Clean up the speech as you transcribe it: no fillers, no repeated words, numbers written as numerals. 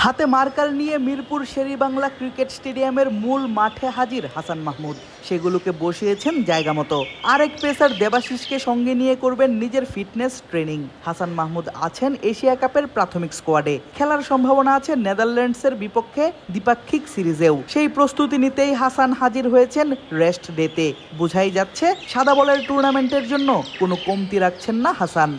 হাতে মার্কার নিয়ে মিরপুর শেরেবাংলা ক্রিকেট স্টেডিয়ামের মূল মাঠে হাজির হাসান মাহমুদ। সেগুলোকে বসিয়েছেন জায়গা মতো। আরেক পেসার দেবাশিসকে সঙ্গে নিয়ে করবেন নিজের ফিটনেস ট্রেনিং। হাসান মাহমুদ আছেন এশিয়া কাপের প্রাথমিক স্কোয়াডে। খেলার সম্ভাবনা আছে নেদারল্যান্ডসের বিপক্ষে দ্বিপাক্ষিক সিরিজেও। সেই প্রস্তুতি নিতেই হাসান হাজির হয়েছেন রেস্ট ডেতে। বোঝাই যাচ্ছে সাদা বলের টুর্নামেন্টের জন্য কোনো কমতি রাখছেন না হাসান।